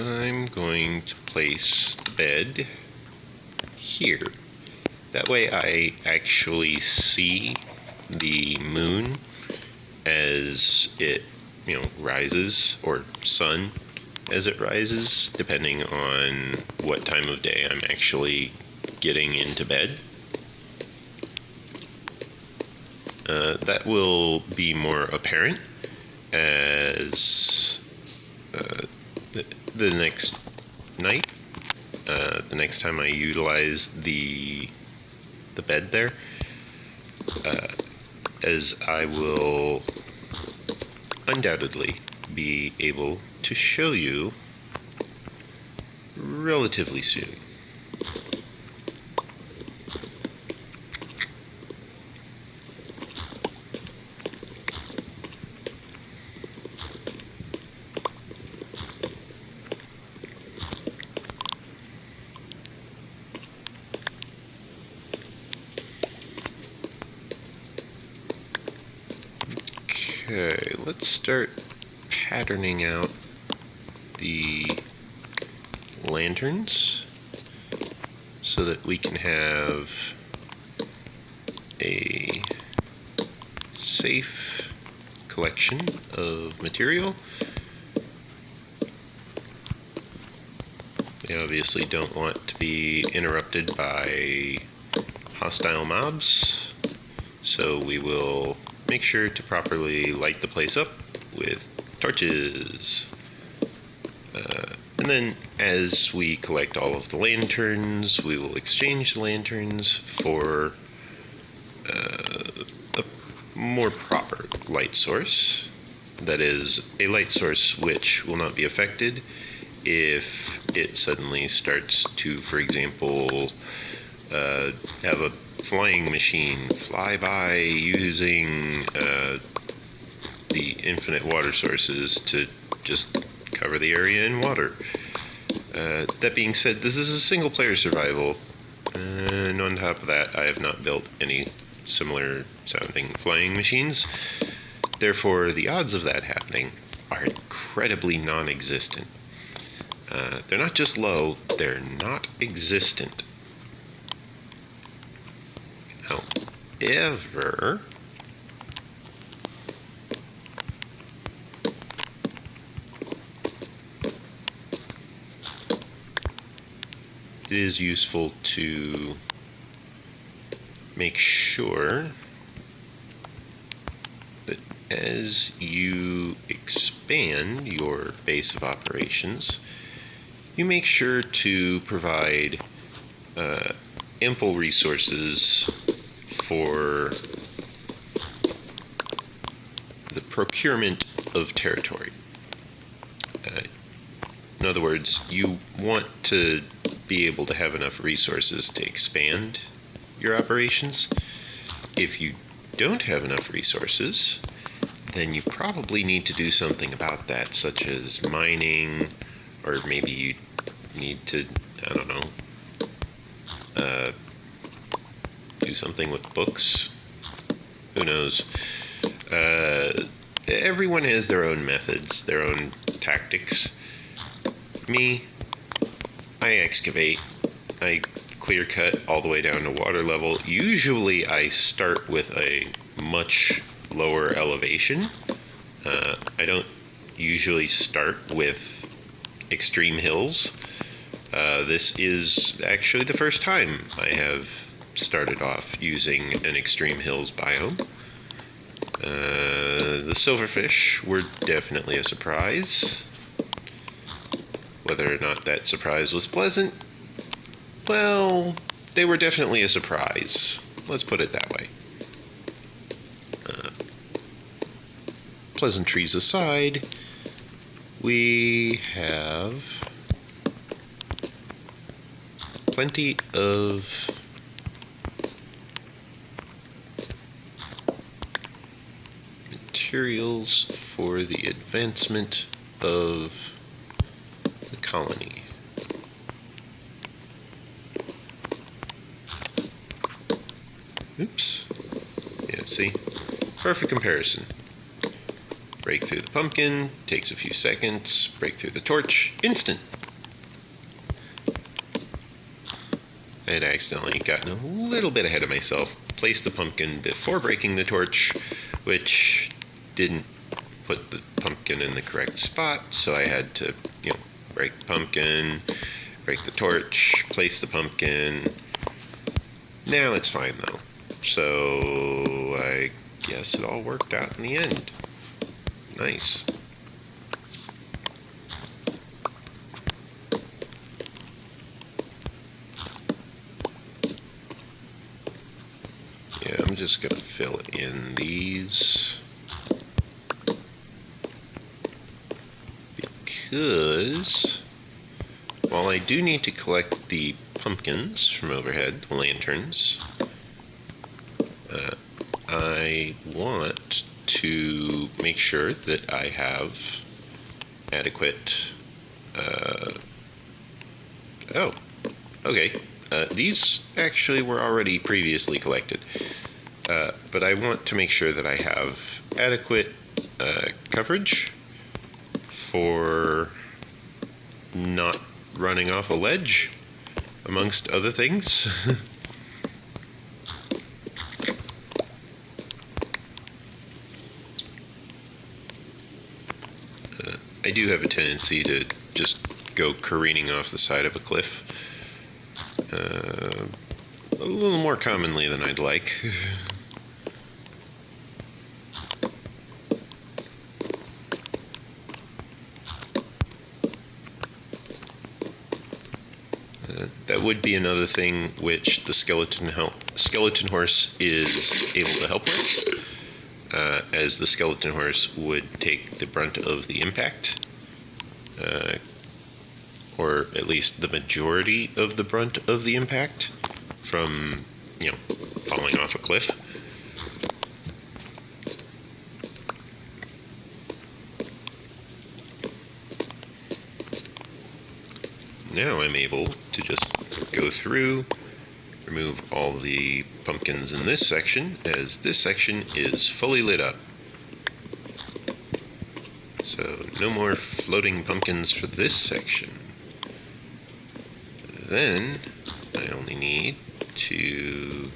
I'm going to place the bed here. That way I actually see the moon as it, rises, or sun as it rises, depending on what time of day I'm actually getting into bed. That will be more apparent as the next night, the next time I utilize the bed there, as I will undoubtedly be able to show you relatively soon. Okay, let's start patterning out the lanterns so that we can have a safe collection of material. We obviously don't want to be interrupted by hostile mobs, so we will make sure to properly light the place up with torches. And then as we collect all of the lanterns, we will exchange the lanterns for a more proper light source. That is, a light source which will not be affected if it suddenly starts to, for example, have a flying machine fly by using the infinite water sources to just cover the area in water. That being said, this is a single player survival, and on top of that, I have not built any similar sounding flying machines. Therefore, the odds of that happening are incredibly non-existent. They're not just low, they're not existent. However, it is useful to make sure that as you expand your base of operations, you make sure to provide ample resources for the procurement of territory. In other words, you want to be able to have enough resources to expand your operations. If you don't have enough resources, then you probably need to do something about that, such as mining, or maybe you need to, I don't know, do something with books. Who knows? Everyone has their own methods, their own tactics. Me, I excavate. I clear cut all the way down to water level. Usually I start with a much lower elevation. I don't usually start with extreme hills. This is actually the first time I have started off using an extreme hills biome. The silverfish were definitely a surprise. Whether or not that surprise was pleasant, well, they were definitely a surprise. Let's put it that way. Pleasantries aside, we have plenty of materials for the advancement of the colony. Oops. Yeah, see? Perfect comparison. break through the pumpkin, takes a few seconds, break through the torch, instant. I had accidentally gotten a little bit ahead of myself, placed the pumpkin before breaking the torch, which didn't put the pumpkin in the correct spot, so I had to, break the pumpkin, break the torch, place the pumpkin. Now it's fine though, so I guess it all worked out in the end. Nice. Yeah, I'm just gonna fill in these because while I do need to collect the pumpkins from overhead, the lanterns, I want to make sure that I have adequate, oh, okay, these actually were already previously collected, but I want to make sure that I have adequate coverage for not running off a ledge, amongst other things. I do have a tendency to just go careening off the side of a cliff. A little more commonly than I'd like. That would be another thing which the skeleton horse is able to help with, as the skeleton horse would take the brunt of the impact, or at least the majority of the brunt of the impact from, falling off a cliff. Now I'm able to just go through, remove all the pumpkins in this section, as this section is fully lit up. So no more floating pumpkins for this section. Then I only need to...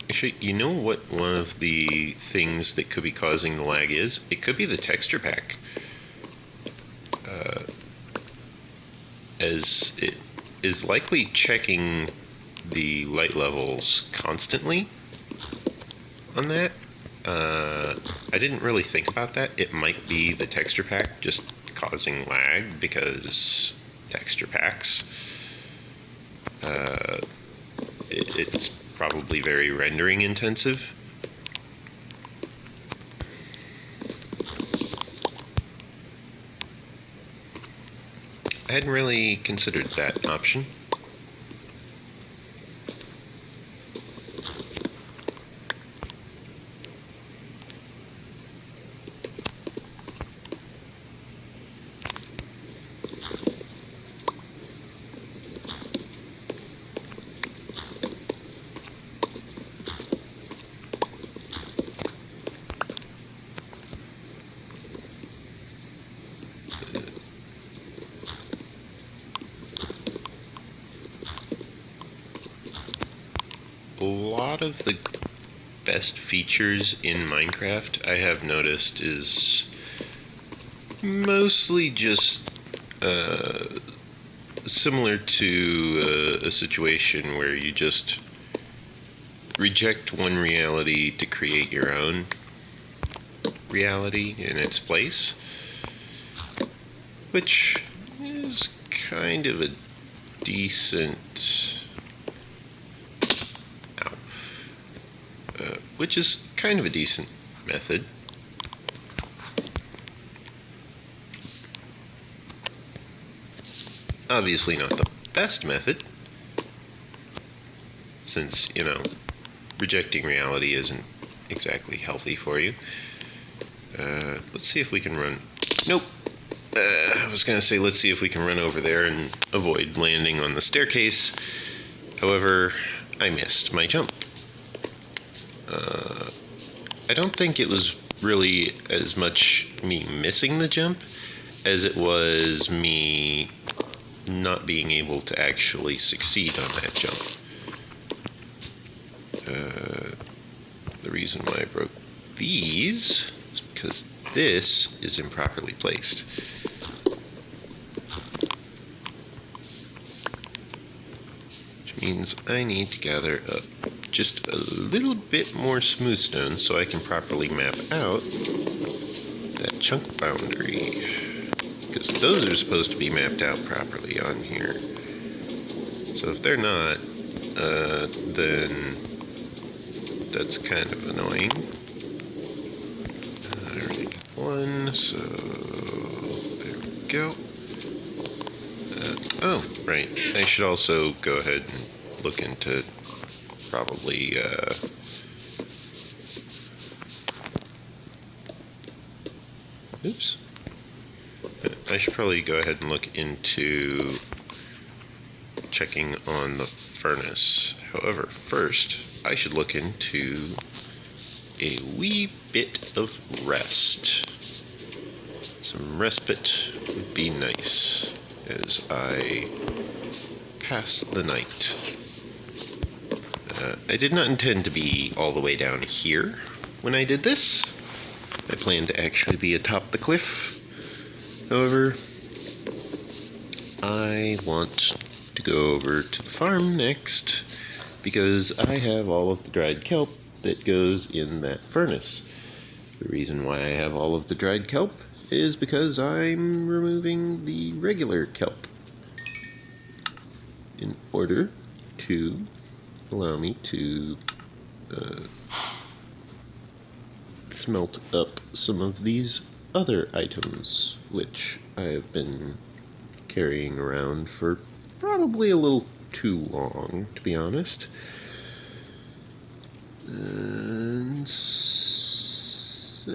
Actually, you know what one of the things that could be causing the lag is? It could be the texture pack. As it is likely checking the light levels constantly on that. I didn't really think about that. It might be the texture pack just causing lag, because texture packs, it's probably very rendering intensive. I hadn't really considered that option. A lot of the best features in Minecraft I have noticed is mostly just similar to a situation where you just reject one reality to create your own reality in its place, which is kind of a decent... which is kind of a decent method. Obviously not the best method, since, rejecting reality isn't exactly healthy for you. Let's see if we can run... Nope! I was going to say, let's see if we can run over there and avoid landing on the staircase. However, I missed my jump. I don't think it was really as much me missing the jump as it was me not being able to actually succeed on that jump. The reason why I broke these is because this is improperly placed. Which means I need to gather up just a little bit more smooth stone so I can properly map out that chunk boundary. Because those are supposed to be mapped out properly on here. So if they're not, then that's kind of annoying. I already got one, so there we go. Oh, right. I should also go ahead and look into probably oops. I should probably go ahead and look into checking on the furnace. However, first, I should look into a wee bit of rest. Some respite would be nice as I pass the night. I did not intend to be all the way down here when I did this. I planned to actually be atop the cliff. However, I want to go over to the farm next because I have all of the dried kelp that goes in that furnace. The reason why I have all of the dried kelp is because I'm removing the regular kelp in order to allow me to smelt up some of these other items, which I have been carrying around for probably a little too long, to be honest. And so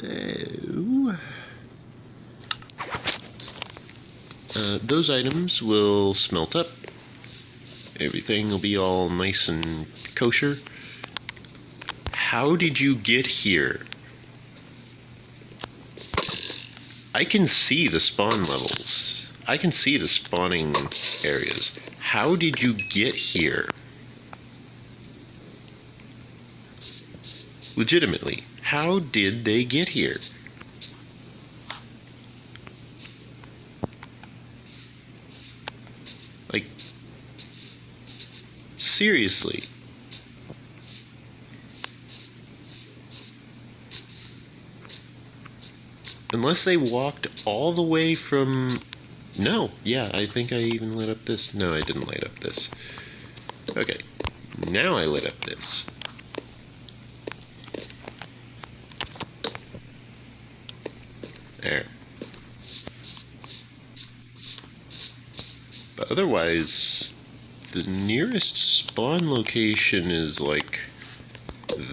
those items will smelt up. Everything will be all nice and kosher. How did you get here? I can see the spawn levels. I can see the spawning areas. How did you get here? Legitimately, how did they get here? Like, seriously. Unless they walked all the way from... No, yeah, I think I even lit up this. No, I didn't light up this. Okay, now I lit up this. There. But otherwise, the nearest spawn location is like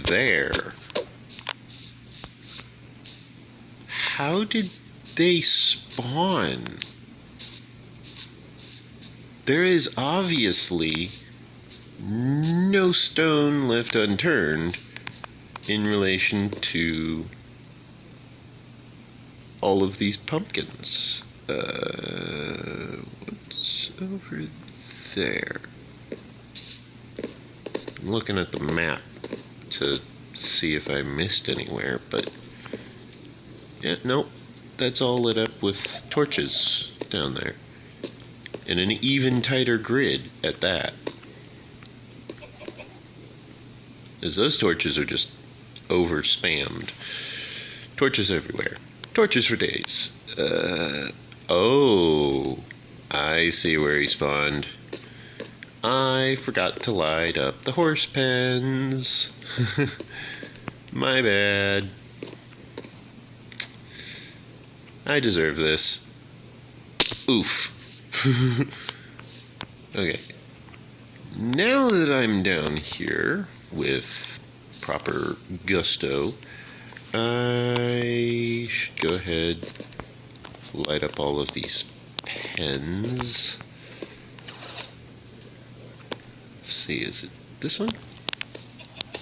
there. How did they spawn? There is obviously no stone left unturned in relation to all of these pumpkins. What's over there? I'm looking at the map to see if I missed anywhere, but yeah, nope. That's all lit up with torches down there. In an even tighter grid at that. As those torches are just over spammed. Torches everywhere. Torches for days. Oh, I see where he spawned. I forgot to light up the horse pens. My bad. I deserve this. Oof. Okay. Now that I'm down here with proper gusto, I should go ahead, light up all of these pens. Let's see, is it this one?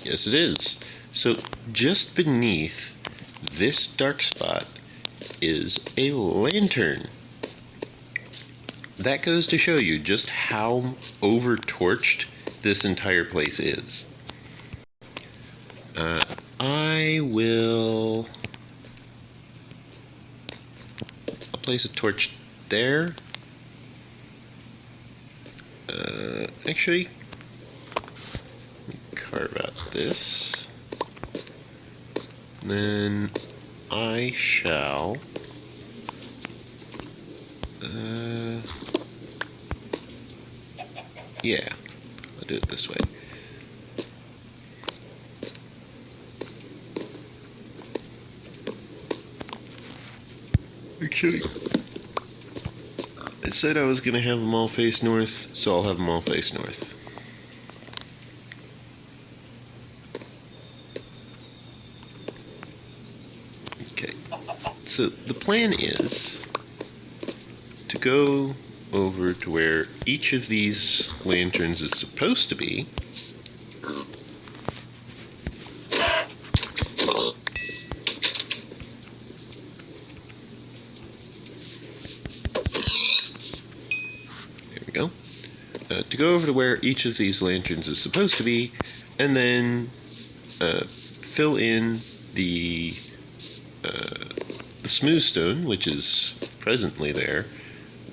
Yes, it is. So just beneath this dark spot is a lantern. That goes to show you just how over-torched this entire place is. I'll place a torch there. Actually, let me carve out this. Then I shall yeah, I'll do it this way. Actually, it said I was going to have them all face north, so I'll have them all face north. Okay, so the plan is to go over to where each of these lanterns is supposed to be. There we go. To go over to where each of these lanterns is supposed to be, and then fill in the smooth stone, which is presently there,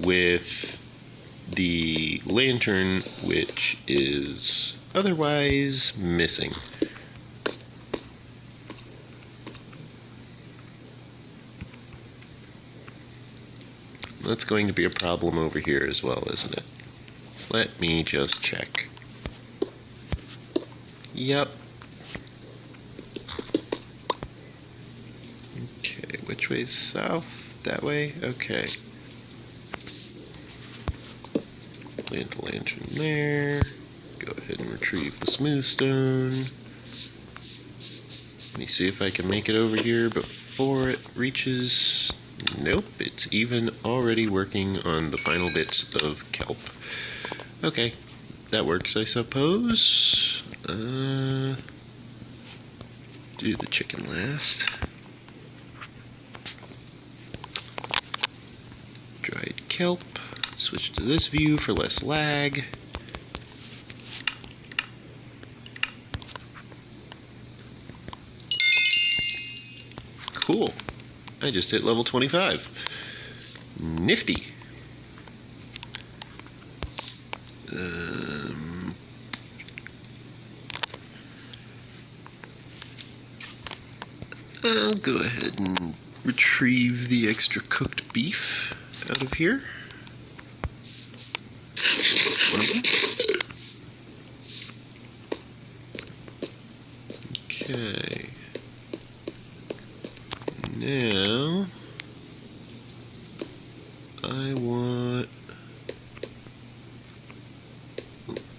with the lantern which is otherwise missing. That's going to be a problem over here as well, isn't it? Let me just check. Yep. Okay, which way's south? That way? Okay. Plant a lantern there. Go ahead and retrieve the smooth stone. Let me see if I can make it over here before it reaches... Nope, it's even already working on the final bits of kelp. Okay, that works, I suppose. Do the chicken last. Dried kelp. Switch to this view for less lag. Cool. I just hit level 25. Nifty. I'll go ahead and retrieve the extra cooked beef out of here. Okay. Now, I want...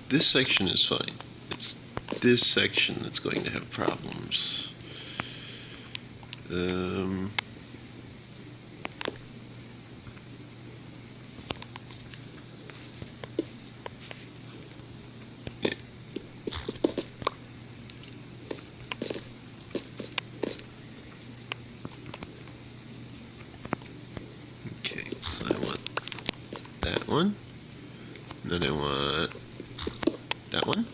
This section is fine. It's this section that's going to have problems. Okay, so I want that one. Then I want that one.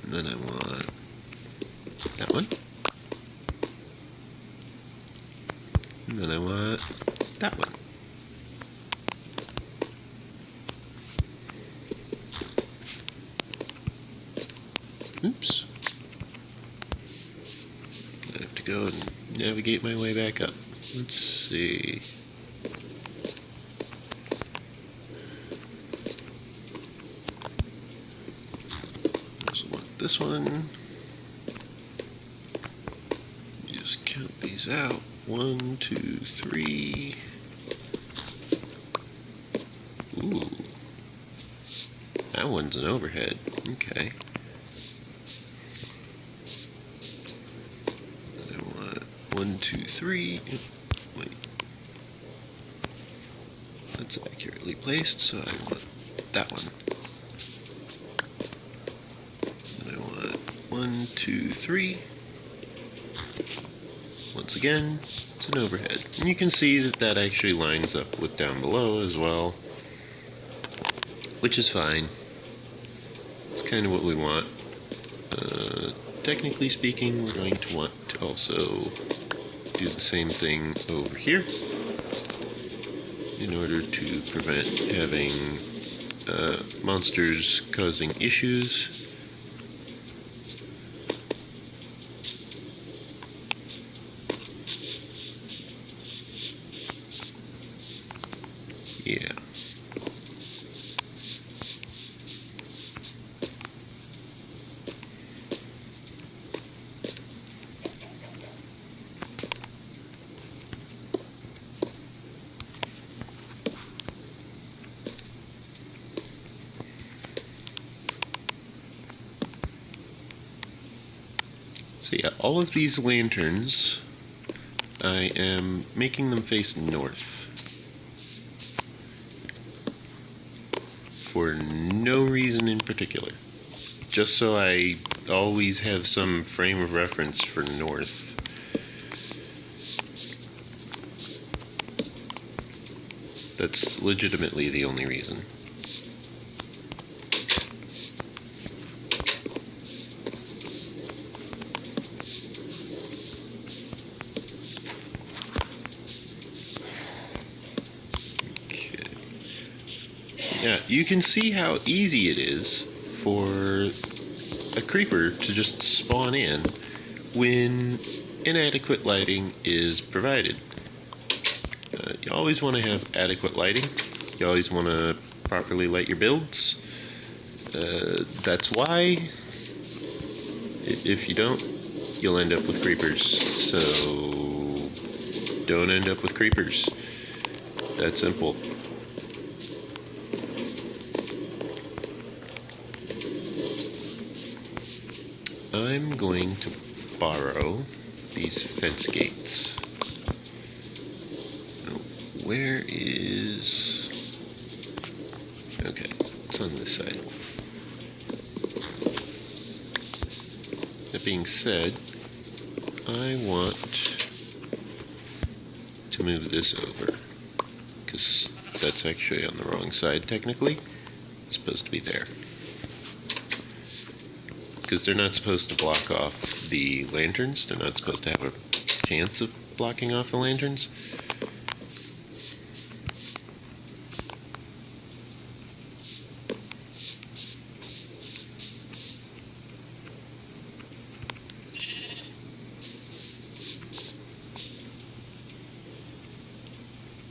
And then I want that one. And then I want that one. Oops. I have to go and navigate my way back up. Let's see. This one, you just count these out. 1, 2, 3. Ooh, that one's an overhead. Okay. I want 1, 2, 3. Wait, that's accurately placed, so I want that one. 1, 2, 3. Once again, it's an overhead. And you can see that that actually lines up with down below as well, which is fine. It's kind of what we want. Technically speaking, we're going to want to also do the same thing over here in order to prevent having monsters causing issues. Yeah. So yeah, all of these lanterns, I am making them face north for no reason in particular. Just so I always have some frame of reference for north. That's legitimately the only reason. Yeah, you can see how easy it is for a creeper to just spawn in when inadequate lighting is provided. You always want to have adequate lighting. You always want to properly light your builds. That's why, if you don't, you'll end up with creepers. So, don't end up with creepers. That simple. I'm going to borrow these fence gates. Now, where is... Okay, it's on this side. That being said, I want to move this over, because that's actually on the wrong side technically. It's supposed to be there. Because they're not supposed to block off the lanterns. They're not supposed to have a chance of blocking off the lanterns.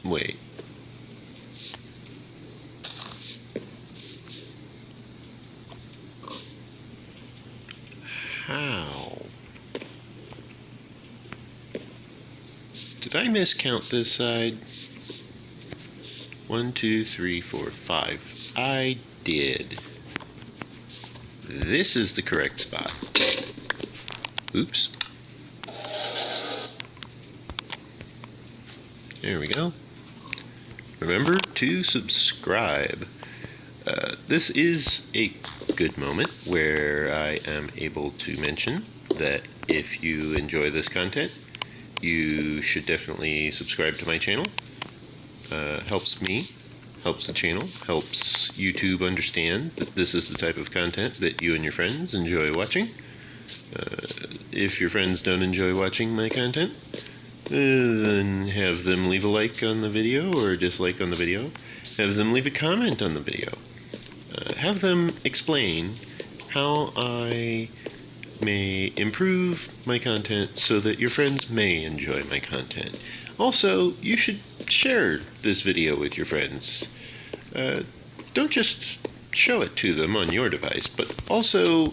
Wait. How? Did I miscount this side? 1, 2, 3, 4, 5. I did. This is the correct spot. Oops. There we go. Remember to subscribe. This is a good moment where I am able to mention that if you enjoy this content, you should definitely subscribe to my channel. Helps me, helps the channel, helps YouTube understand that this is the type of content that you and your friends enjoy watching. If your friends don't enjoy watching my content, then have them leave a like on the video or a dislike on the video. Have them leave a comment on the video. Have them explain how I may improve my content so that your friends may enjoy my content. Also, you should share this video with your friends. Don't just show it to them on your device, but also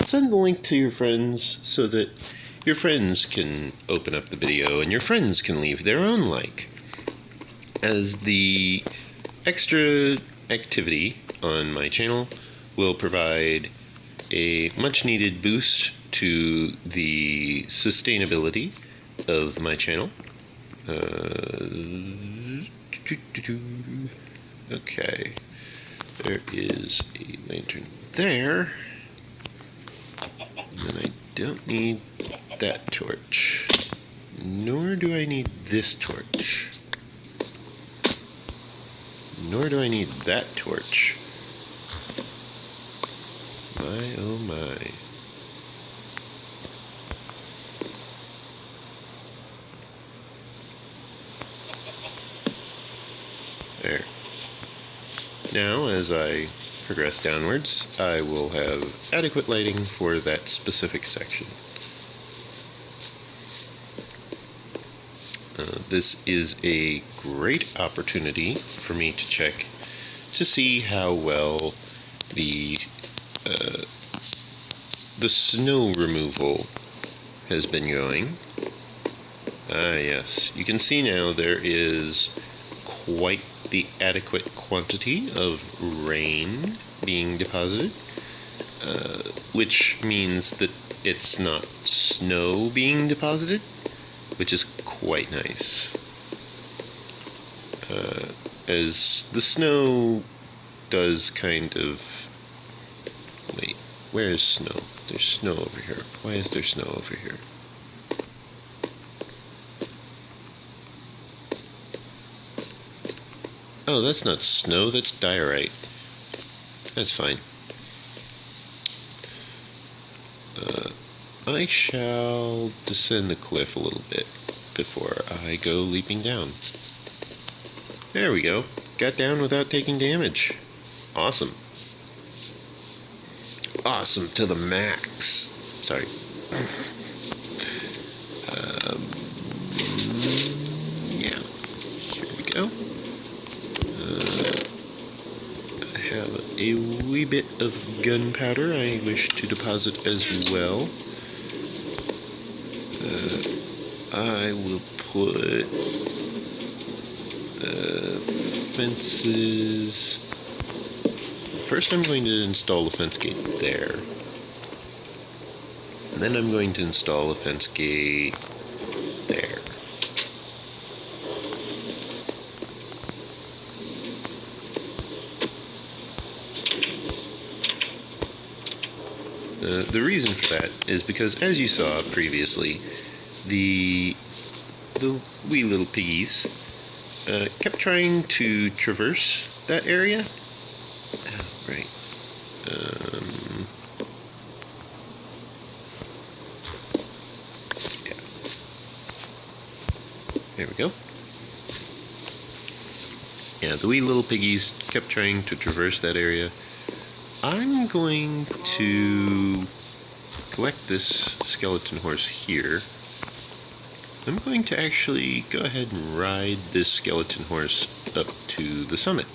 send the link to your friends so that your friends can open up the video and your friends can leave their own like. As the extra activity on my channel will provide a much needed boost to the sustainability of my channel. Okay, there is a lantern there. And then I don't need that torch. Nor do I need this torch. Nor do I need that torch. My oh my. There. Now, as I progress downwards, I will have adequate lighting for that specific section. This is a great opportunity for me to check to see how well the snow removal has been going. Ah yes, you can see now there is quite the adequate quantity of rain being deposited, which means that it's not snow being deposited, which is quite nice. As the snow does kind of... Wait, where is snow? There's snow over here. Why is there snow over here? Oh, that's not snow, that's diorite. That's fine. I shall descend the cliff a little bit before I go leaping down. There we go. Got down without taking damage. Awesome. Awesome to the max. Sorry. Yeah. Here we go. I have a wee bit of gunpowder I wish to deposit as well. I will put fences. First I'm going to install a fence gate there. And then I'm going to install a fence gate there. The reason for that is because, as you saw previously, the wee little piggies kept trying to traverse that area. Oh, right. Yeah. There we go. Yeah, the wee little piggies kept trying to traverse that area. I'm going to collect this skeleton horse here. I'm going to actually go ahead and ride this skeleton horse up to the summit.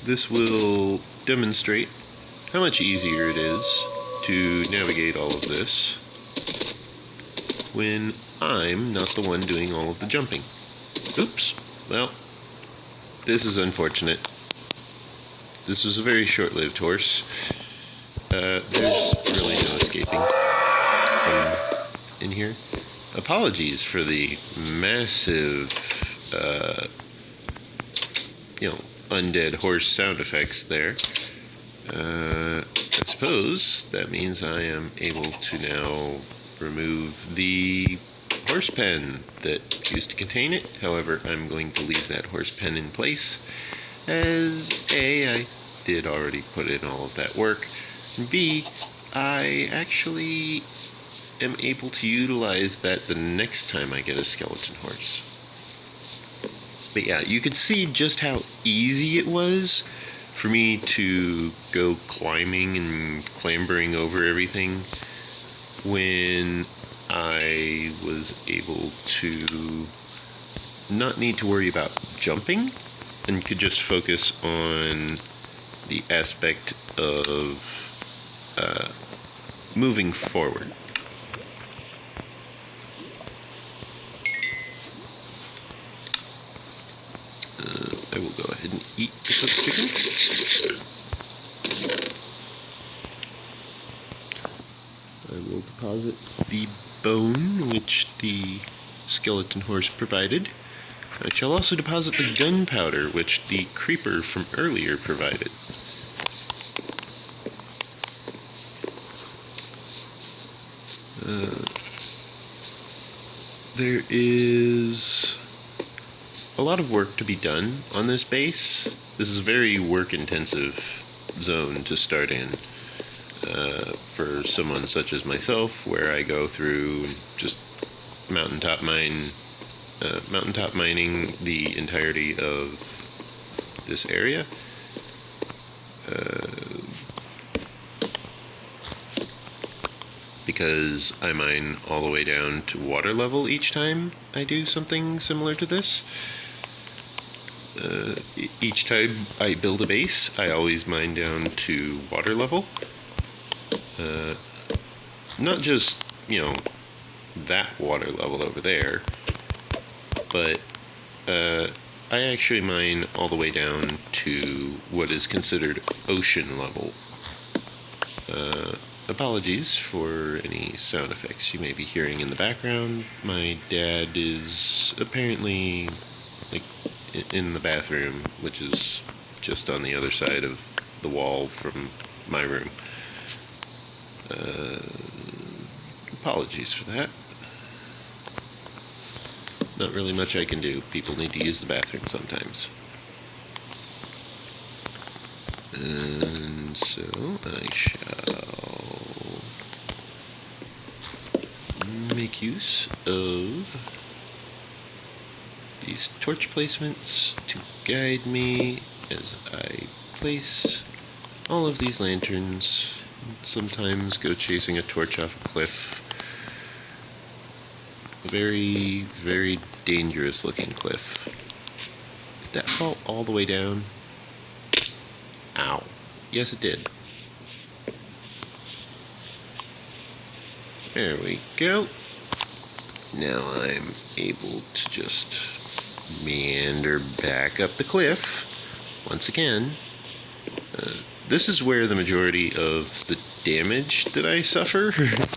This will demonstrate how much easier it is to navigate all of this when I'm not the one doing all of the jumping. Oops. Well, this is unfortunate. This was a very short-lived horse. There's really no escaping from in here. Apologies for the massive, undead horse sound effects there. I suppose that means I am able to now remove the horse pen that used to contain it. However, I'm going to leave that horse pen in place, as A, I did already put in all of that work, and B, I actually am able to utilize that the next time I get a skeleton horse. But yeah, you could see just how easy it was for me to go climbing and clambering over everything when I was able to not need to worry about jumping and could just focus on the aspect of moving forward. I will go ahead and eat the cooked chicken. I will deposit the bone which the skeleton horse provided I shall also deposit the gunpowder which the creeper from earlier provided. There is a lot of work to be done on this base. This is a very work-intensive zone to start in. For someone such as myself, where I go through just mountaintop mining the entirety of this area. Because I mine all the way down to water level each time I do something similar to this. Each time I build a base, I always mine down to water level. Not just, that water level over there, but I actually mine all the way down to what is considered ocean level. Apologies for any sound effects you may be hearing in the background. My dad is apparently in the bathroom, which is just on the other side of the wall from my room. Apologies for that. Not really much I can do. People need to use the bathroom sometimes. And so I shall make use of these torch placements to guide me as I place all of these lanterns. Sometimes go chasing a torch off a cliff. A very, very dangerous looking cliff. Did that fall all the way down? Ow. Yes, it did. There we go. Now I'm able to just meander back up the cliff once again. This is where the majority of the damage that I suffer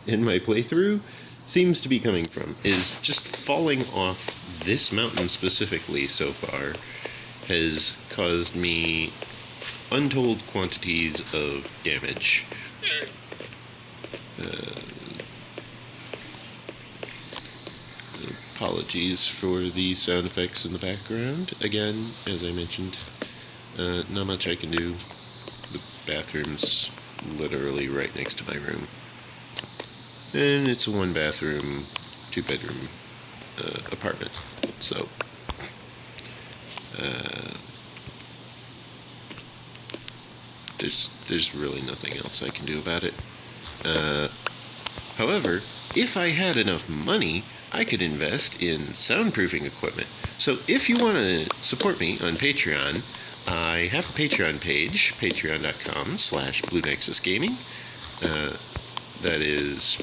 in my playthrough seems to be coming from, is just falling off this mountain specifically so far has caused me untold quantities of damage. Apologies for the sound effects in the background. Again, as I mentioned, not much I can do. The bathroom's literally right next to my room. And it's a 1-bathroom, 2-bedroom apartment. So, there's really nothing else I can do about it. However, if I had enough money, I could invest in soundproofing equipment. So if you want to support me on Patreon, I have a Patreon page, patreon.com/BlueNexusGaming. That is,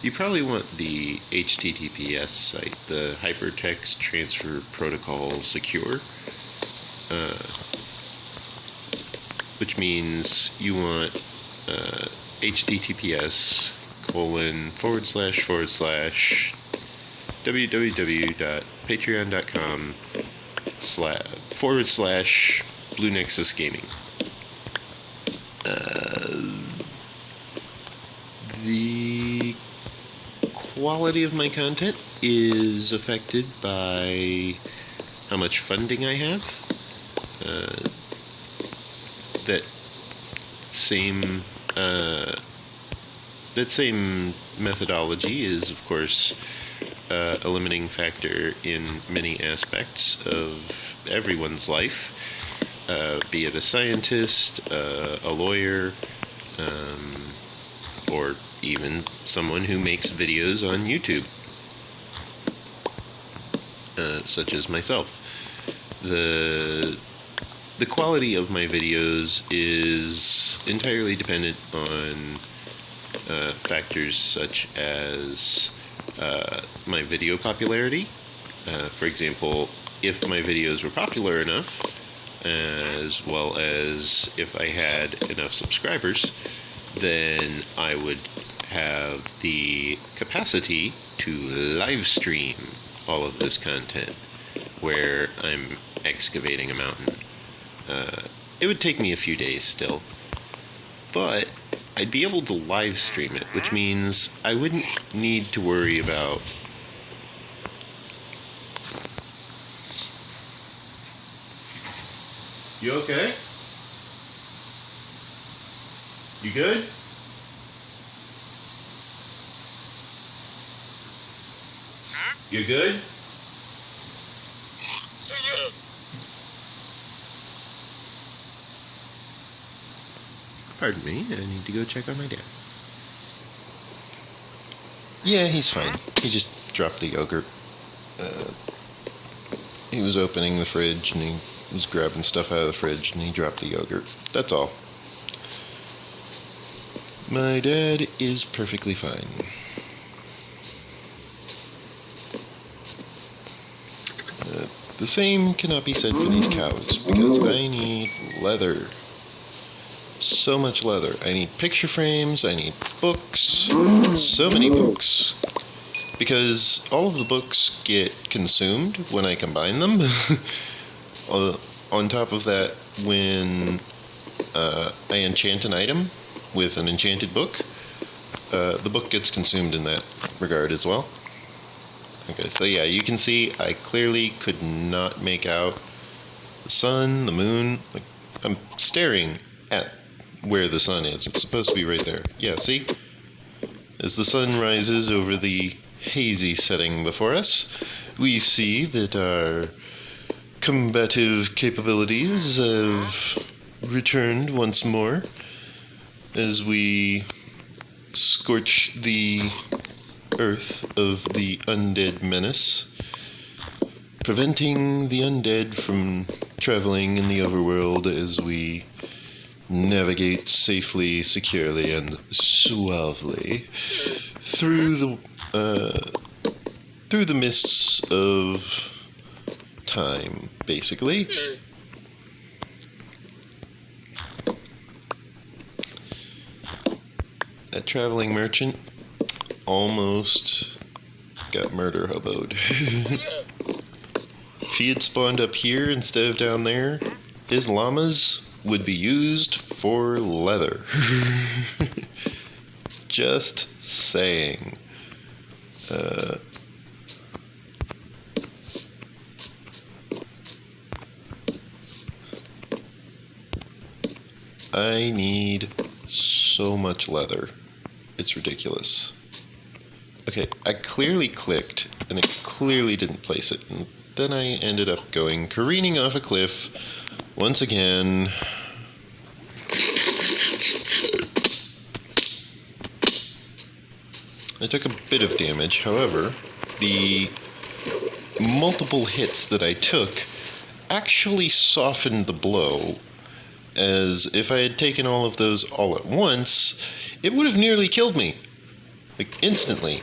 you probably want the HTTPS site, the Hypertext Transfer Protocol Secure, which means you want https://www.patreon.com/BlueNexusGaming. The quality of my content is affected by how much funding I have. That same methodology is, of course, a limiting factor in many aspects of everyone's life, be it a scientist, a lawyer, or even someone who makes videos on YouTube, such as myself. The quality of my videos is entirely dependent on factors such as my video popularity. For example, if my videos were popular enough, as well as if I had enough subscribers, then I would have the capacity to live stream all of this content where I'm excavating a mountain. It would take me a few days still, but I'd be able to live stream it, which means I wouldn't need to worry about You okay? You good? You good? Pardon me, I need to go check on my dad. Yeah, he's fine. He just dropped the yogurt. He was opening the fridge and he was grabbing stuff out of the fridge and he dropped the yogurt. That's all. My dad is perfectly fine. The same cannot be said for these cows, because I need leather. So much leather. I need picture frames, I need books, so many books. Because all of the books get consumed when I combine them. On top of that, when I enchant an item with an enchanted book, the book gets consumed in that regard as well. Okay, so yeah, you can see I clearly could not make out the sun, the moon. Like, I'm staring at where the sun is. It's supposed to be right there. Yeah, see? As the sun rises over the hazy setting before us, we see that our combative capabilities have returned once more as we scorch the earth of the undead menace, preventing the undead from traveling in the overworld as we navigate safely, securely, and suavely through the mists of time, basically. That traveling merchant almost got murder hoboed. If he had spawned up here instead of down there, his llamas would be used for leather. Just saying. I need so much leather. It's ridiculous. Okay, I clearly clicked, and it clearly didn't place it. And then I ended up going careening off a cliff once again. I took a bit of damage, however, the multiple hits that I took actually softened the blow, as if I had taken all of those all at once, it would have nearly killed me. Like, instantly.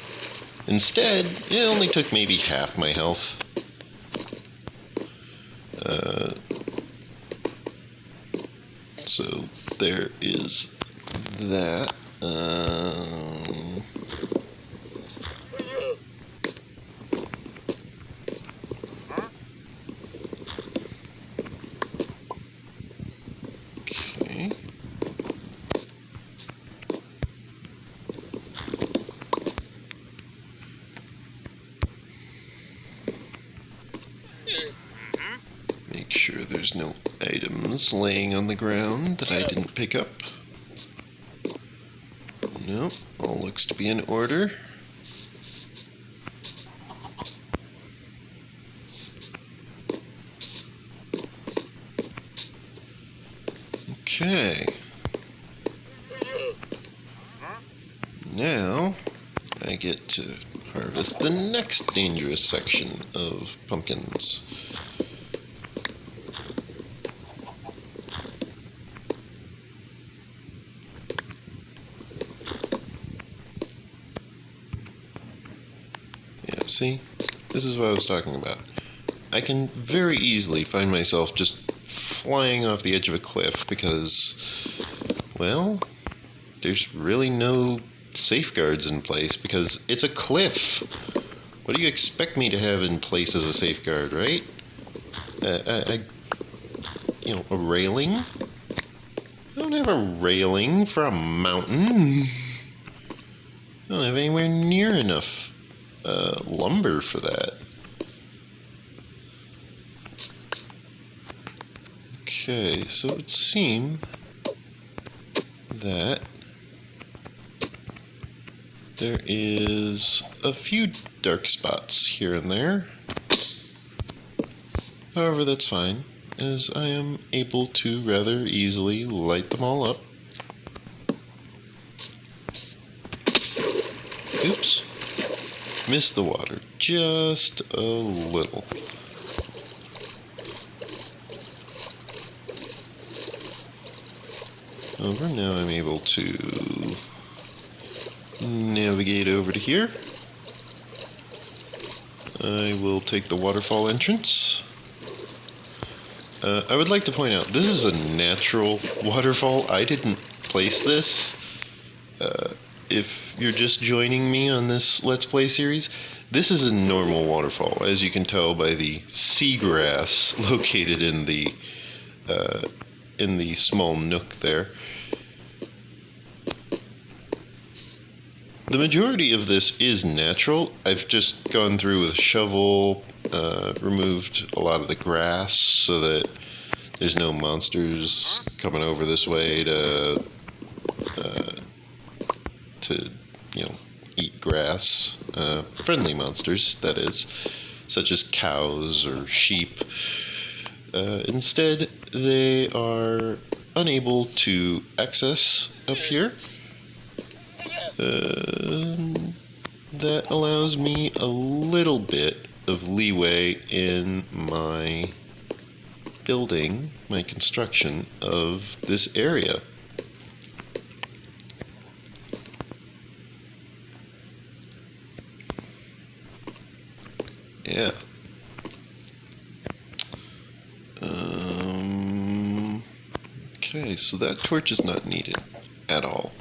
Instead, it only took maybe half my health. So, there is that. Okay. Make sure there's no items laying on the ground that I didn't pick up. Nope, all looks to be in order. Okay. Now, I get to harvest the next dangerous section of pumpkins. Yeah, see? This is what I was talking about. I can very easily find myself just flying off the edge of a cliff because, well, there's really no safeguards in place because it's a cliff. What do you expect me to have in place as a safeguard, right? You know, a railing? I don't have a railing for a mountain. I don't have anywhere near enough lumber for that. Okay, so it would seem that there is a few dark spots here and there. However, that's fine, as I am able to rather easily light them all up. Oops. Missed the water just a little. However, now I'm able to navigate over to here. I will take the waterfall entrance. I would like to point out, this is a natural waterfall. I didn't place this. If you're just joining me on this Let's Play series, this is a normal waterfall, as you can tell by the seagrass located in the small nook there. The majority of this is natural. I've just gone through with a shovel, removed a lot of the grass so that there's no monsters coming over this way to you know, eat grass. Friendly monsters, that is, such as cows or sheep. Instead, they are unable to access up here. That allows me a little bit of leeway in my building, my construction of this area. Yeah. Okay, so that torch is not needed at all.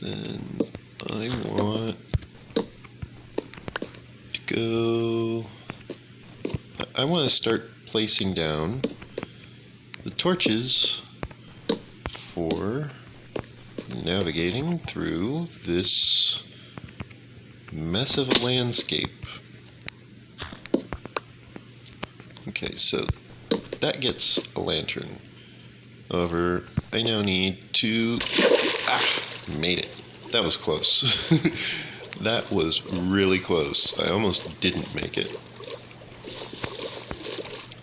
Then I want to go... I want to start placing down the torches for navigating through this mess of a landscape. Okay, so that gets a lantern. However, I now need to... made it. That was close. That was really close. I almost didn't make it.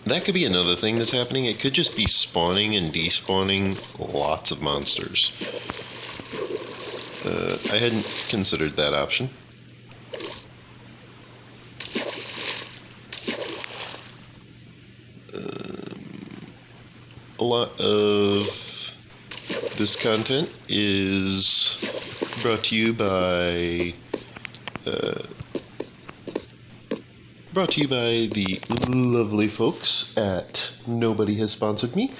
That could be another thing that's happening. It could just be spawning and despawning lots of monsters. I hadn't considered that option. A lot of this content is brought to you by the lovely folks at Nobody Has Sponsored Me.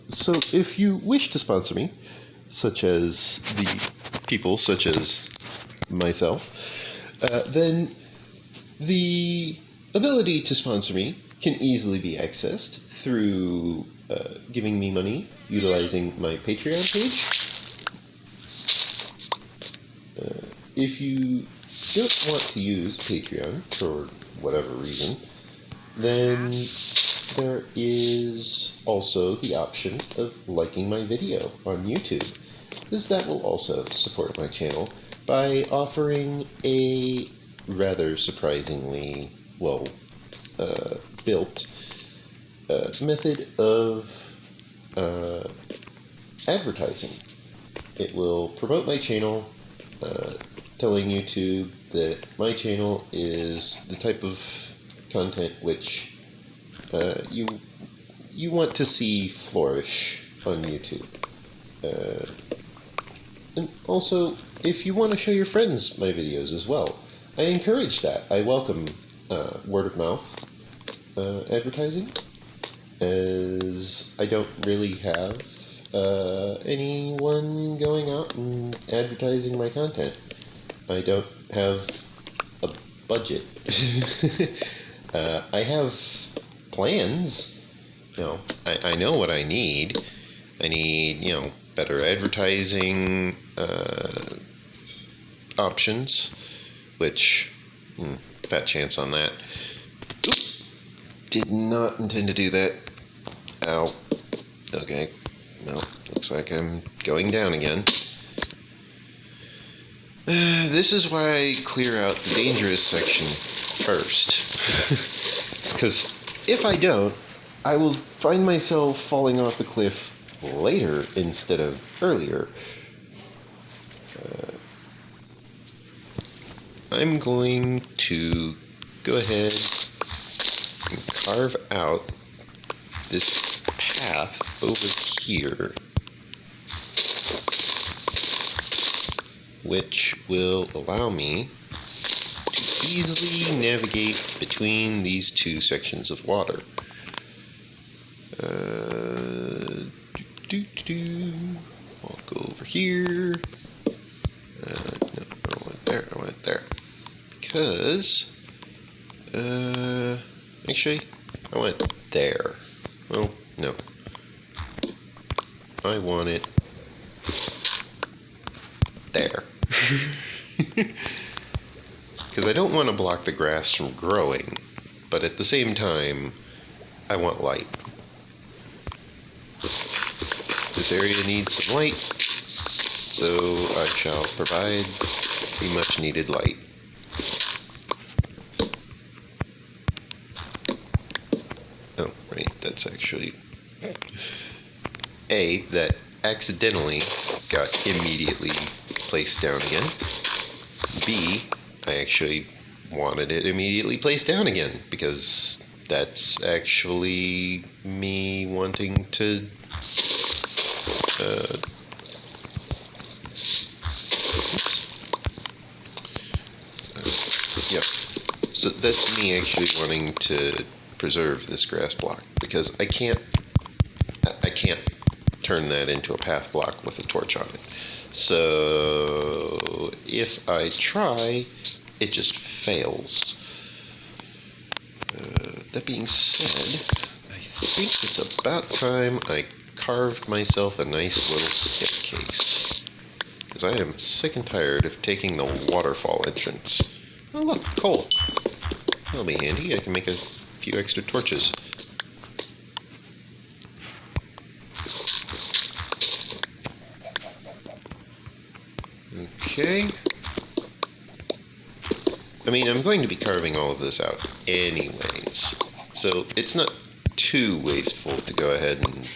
So if you wish to sponsor me, such as the people such as myself, then the ability to sponsor me can easily be accessed through giving me money utilizing my Patreon page. If you don't want to use Patreon for whatever reason, then there is also the option of liking my video on YouTube, as that will also support my channel by offering a rather surprisingly well built method of advertising. It will promote my channel, telling YouTube that my channel is the type of content which you want to see flourish on YouTube. And also, if you want to show your friends my videos as well, I encourage that. I welcome word of mouth advertising, as I don't really have anyone going out and advertising my content. I don't have a budget. I have plans. I know what I need. I need, better advertising options, which, fat chance on that. Oop. Did not intend to do that. Ow. Okay. Well, looks like I'm going down again. This is why I clear out the dangerous section first. It's because if I don't, I will find myself falling off the cliff later instead of earlier. I'm going to go ahead and carve out this path over here, which will allow me to easily navigate between these two sections of water. I'll go over here. No, I went there. I went there. Because, actually, I went there. Well, no. I want it there. Because I don't want to block the grass from growing, but at the same time, I want light. This area needs some light, so I shall provide the much needed light. Oh, right, that's actually... A, that accidentally got immediately placed down again. B, I actually wanted it immediately placed down again, because that's actually me wanting to... Yep. So that's me actually wanting to preserve this grass block, because I can't turn that into a path block with a torch on it. So if I try, it just fails. That being said, I think it's about time I carved myself a nice little staircase, because I am sick and tired of taking the waterfall entrance. Oh look, coal. That'll be handy. I can make a few extra torches. Okay. I mean, I'm going to be carving all of this out anyways, so it's not too wasteful to go ahead and,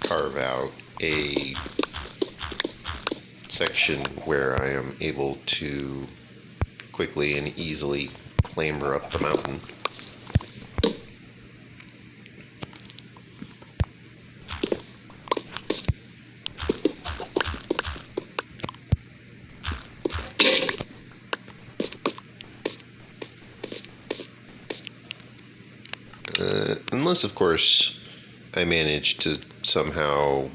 carve out a section where I am able to quickly and easily clamber up the mountain. Unless, of course, I manage to somehow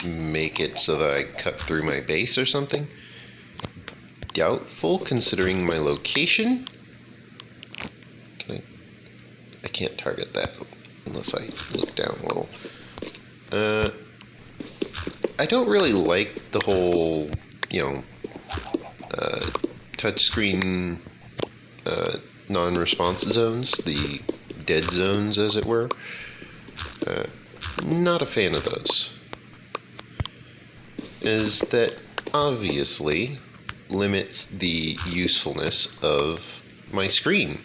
make it so that I cut through my base or something. Doubtful, considering my location. I can't target that unless I look down a little. I don't really like the whole, touchscreen non-response zones, the dead zones, as it were. Not a fan of those. As that obviously limits the usefulness of my screen.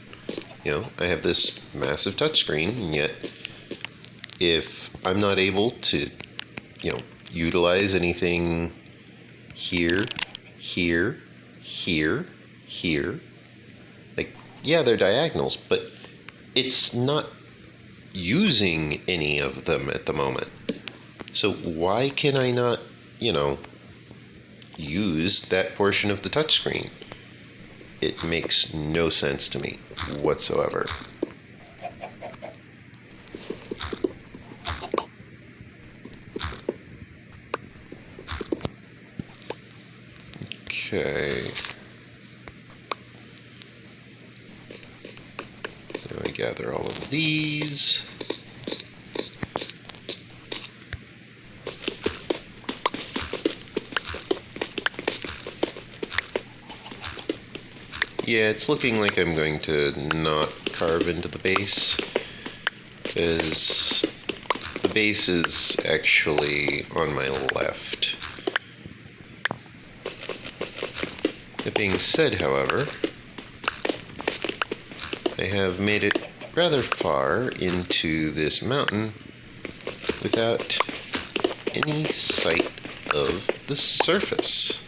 I have this massive touchscreen, and yet if I'm not able to, utilize anything here, here, here, here, like, yeah, they're diagonals, but it's not using any of them at the moment. So why can I not, use that portion of the touchscreen? It makes no sense to me whatsoever. Okay. Now I gather all of these. Yeah, it's looking like I'm going to not carve into the base, as the base is actually on my left. That being said, however, I have made it rather far into this mountain without any sight of the surface.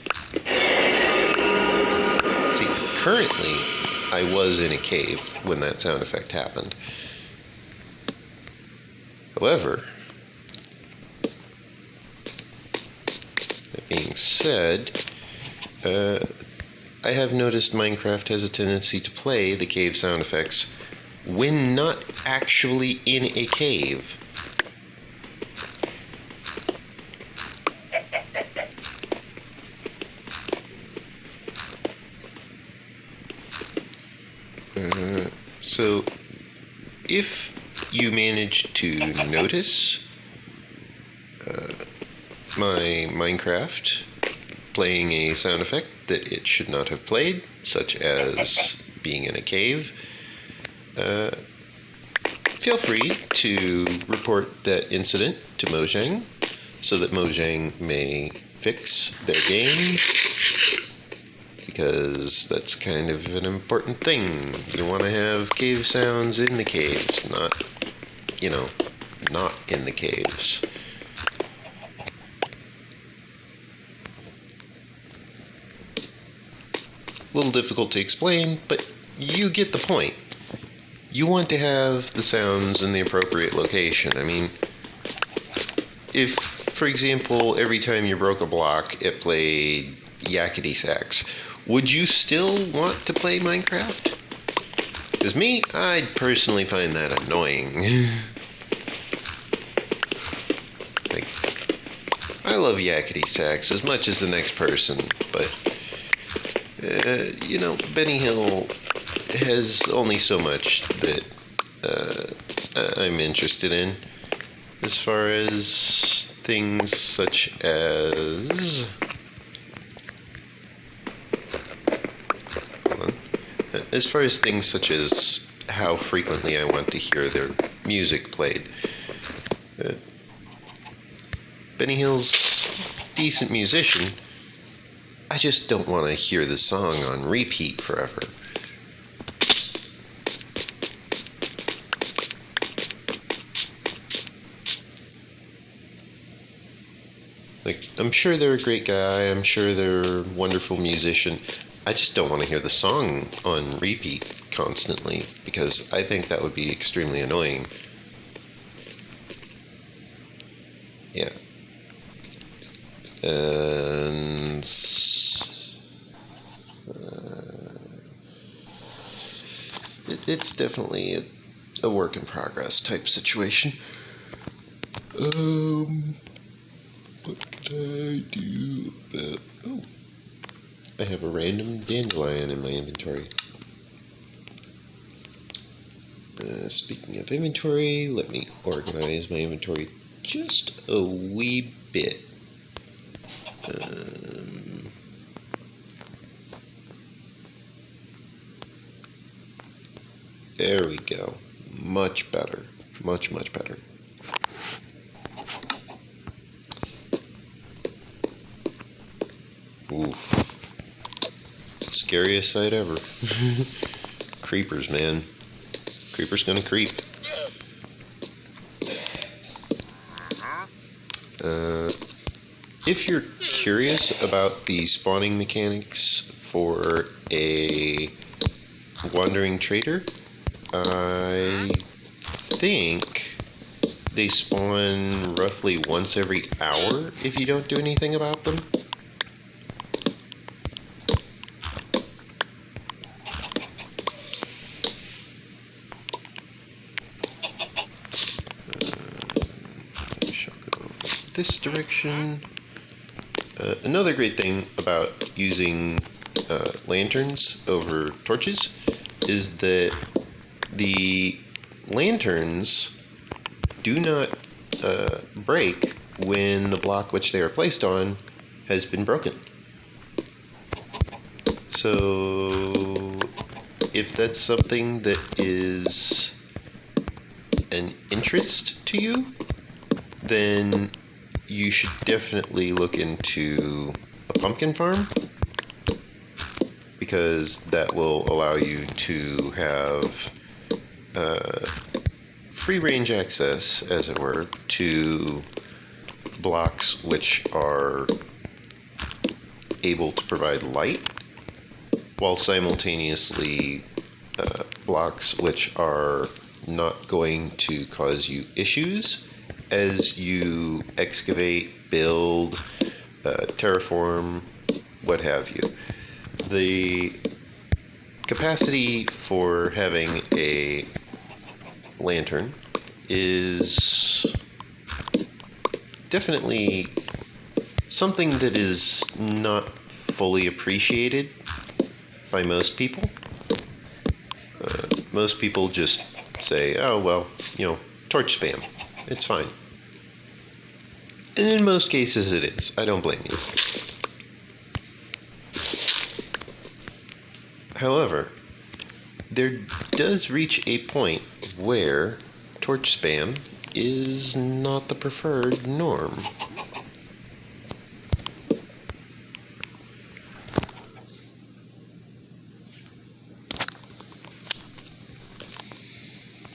See, currently, I was in a cave when that sound effect happened. However, that being said, I have noticed Minecraft has a tendency to play the cave sound effects when not actually in a cave. So, if you manage to notice my Minecraft playing a sound effect that it should not have played, such as being in a cave, feel free to report that incident to Mojang so that Mojang may fix their game, because that's kind of an important thing. You want to have cave sounds in the caves, not, not in the caves. A little difficult to explain, but you get the point. You want to have the sounds in the appropriate location. I mean, if, for example, every time you broke a block, it played yakety sax, would you still want to play Minecraft? Because me, I'd personally find that annoying. Like, I love yakety sax as much as the next person, but Benny Hill has only so much that I'm interested in, as far as things such as... As far as things such as how frequently I want to hear their music played. Benny Hill's a decent musician. I just don't want to hear the song on repeat forever. Like, I'm sure they're a great guy, I'm sure they're a wonderful musician. I just don't want to hear the song on repeat constantly, because I think that would be extremely annoying. Yeah. And it's definitely a work in progress type situation. What could I do about... Oh, I have a random dandelion in my inventory. Speaking of inventory, let me organize my inventory just a wee bit. There we go. Much better. Much, much better. Oof. Scariest sight ever. Creepers, man. Creepers gonna creep. If you're curious about the spawning mechanics for a wandering trader, I think they spawn roughly once every hour if you don't do anything about them. I shall go this direction. Another great thing about using lanterns over torches is that the lanterns do not break when the block which they are placed on has been broken. So if that's something that is an interest to you, then you should definitely look into a pumpkin farm, because that will allow you to have free range access, as it were, to blocks which are able to provide light, while simultaneously blocks which are not going to cause you issues as you excavate, build, terraform, what have you. The capacity for having a lantern is definitely something that is not fully appreciated by most people. Most people just say, oh, well, torch spam. It's fine. And in most cases it is. I don't blame you. However, there does reach a point where torch spam is not the preferred norm.